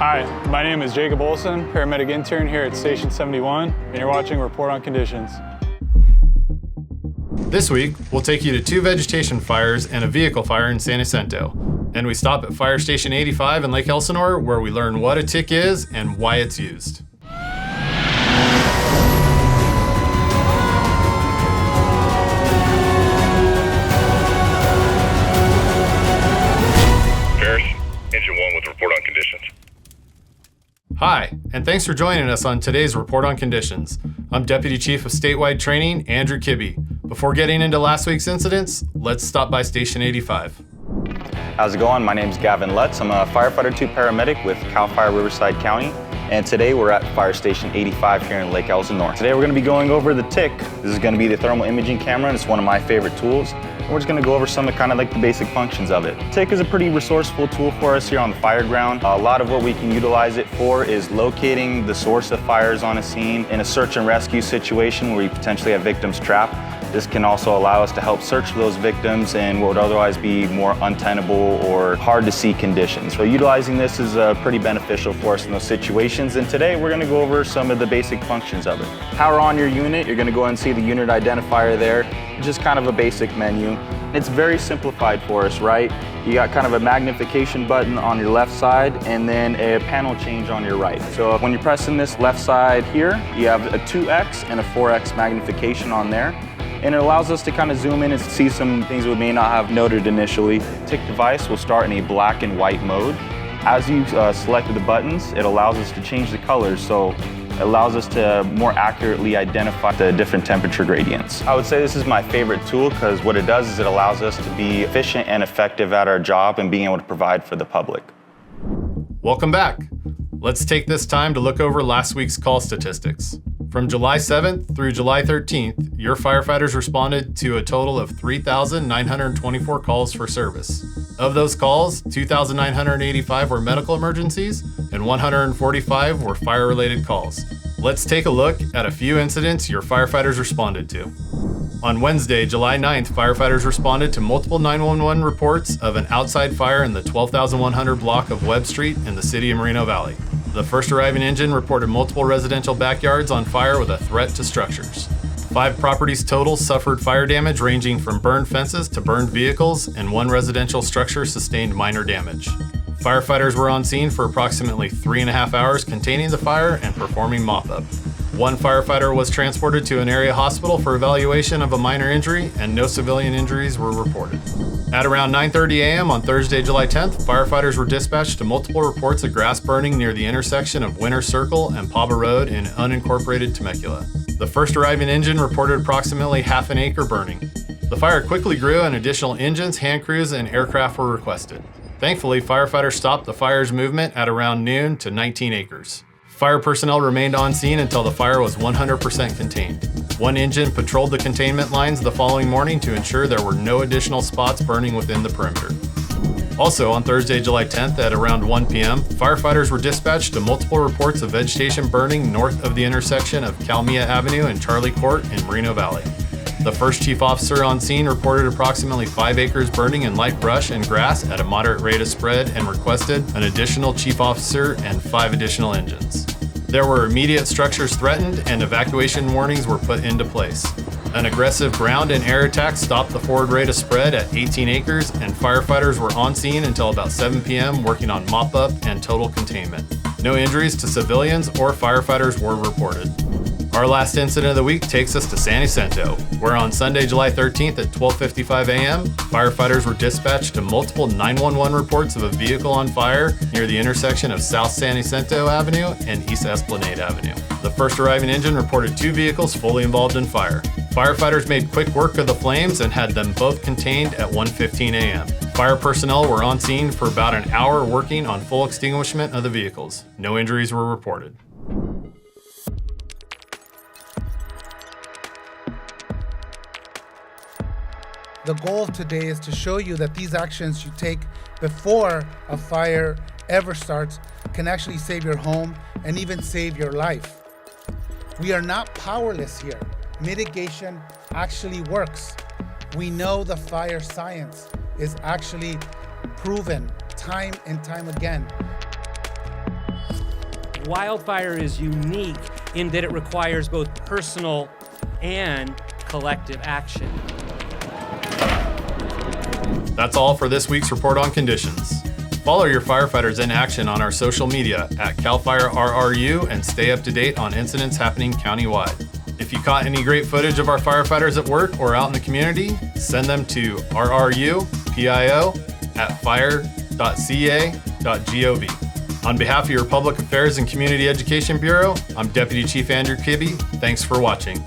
Hi, my name is Jacob Olson, paramedic intern here at Station 71, and you're watching Report on Conditions. This week, we'll take you to 2 vegetation fires and a vehicle fire in San Jacinto. And we stop at Fire Station 85 in Lake Elsinore, where we learn what a tick is and why it's used. Engine 1 with Report on Conditions. Hi, and thanks for joining us on today's Report on Conditions. I'm Deputy Chief of Statewide Training, Andrew Kibbe. Before getting into last week's incidents, let's stop by Station 85. How's it going? My name is Gavin Lutz. I'm a Firefighter 2 paramedic with CAL FIRE Riverside County, and today we're at Fire Station 85 here in Lake Elsinore. Today we're going to be going over the TIC. This is going to be the thermal imaging camera, and it's one of my favorite tools. We're just going to go over some of kind of like the basic functions of it. TIC is a pretty resourceful tool for us here on the fire ground. A lot of what we can utilize it for is locating the source of fires on a scene in a search and rescue situation where you potentially have victims trapped. This can also allow us to help search for those victims in what would otherwise be more untenable or hard to see conditions. So utilizing this is pretty beneficial for us in those situations. And today we're going to go over some of the basic functions of it. Power on your unit, you're going to go and see the unit identifier there. Just kind of a basic menu. It's very simplified for us, right? You got kind of a magnification button on your left side and then a panel change on your right. So when you're pressing this left side here, you have a 2x and a 4x magnification on there. And it allows us to kind of zoom in and see some things we may not have noted initially. TIC device will start in a black and white mode. As you selected the buttons, it allows us to change the colors. So it allows us to more accurately identify the different temperature gradients. I would say this is my favorite tool because what it does is it allows us to be efficient and effective at our job and being able to provide for the public. Welcome back. Let's take this time to look over last week's call statistics. From July 7th through July 13th, your firefighters responded to a total of 3,924 calls for service. Of those calls, 2,985 were medical emergencies and 145 were fire-related calls. Let's take a look at a few incidents your firefighters responded to. On Wednesday, July 9th, firefighters responded to multiple 911 reports of an outside fire in the 12,100 block of Webb Street in the city of Moreno Valley. The first arriving engine reported multiple residential backyards on fire with a threat to structures. 5 properties total suffered fire damage ranging from burned fences to burned vehicles, and 1 residential structure sustained minor damage. Firefighters were on scene for approximately 3.5 hours containing the fire and performing mop-up. 1 firefighter was transported to an area hospital for evaluation of a minor injury, and no civilian injuries were reported. At around 9:30 a.m. on Thursday, July 10th, firefighters were dispatched to multiple reports of grass burning near the intersection of Winter Circle and Paba Road in unincorporated Temecula. The first arriving engine reported approximately half an acre burning. The fire quickly grew and additional engines, hand crews, and aircraft were requested. Thankfully, firefighters stopped the fire's movement at around noon to 19 acres. Fire personnel remained on scene until the fire was 100% contained. 1 engine patrolled the containment lines the following morning to ensure there were no additional spots burning within the perimeter. Also, on Thursday, July 10th at around 1 p.m., firefighters were dispatched to multiple reports of vegetation burning north of the intersection of Calmia Avenue and Charlie Court in Moreno Valley. The first chief officer on scene reported approximately 5 acres burning in light brush and grass at a moderate rate of spread and requested an additional chief officer and 5 additional engines. There were immediate structures threatened and evacuation warnings were put into place. An aggressive ground and air attack stopped the forward rate of spread at 18 acres, and firefighters were on scene until about 7 p.m. working on mop-up and total containment. No injuries to civilians or firefighters were reported. Our last incident of the week takes us to San Jacinto, where on Sunday, July 13th at 12:55 a.m., firefighters were dispatched to multiple 911 reports of a vehicle on fire near the intersection of South San Jacinto Avenue and East Esplanade Avenue. The first arriving engine reported 2 vehicles fully involved in fire. Firefighters made quick work of the flames and had them both contained at 1:15 a.m. Fire personnel were on scene for about an hour working on full extinguishment of the vehicles. No injuries were reported. The goal today is to show you that these actions you take before a fire ever starts can actually save your home and even save your life. We are not powerless here. Mitigation actually works. We know the fire science is actually proven time and time again. Wildfire is unique in that it requires both personal and collective action. That's all for this week's Report on Conditions. Follow your firefighters in action on our social media at CAL FIRE RRU and stay up to date on incidents happening countywide. If you caught any great footage of our firefighters at work or out in the community, send them to rrupio@fire.ca.gov. On behalf of your Public Affairs and Community Education Bureau, I'm Deputy Chief Andrew Kibbe. Thanks for watching.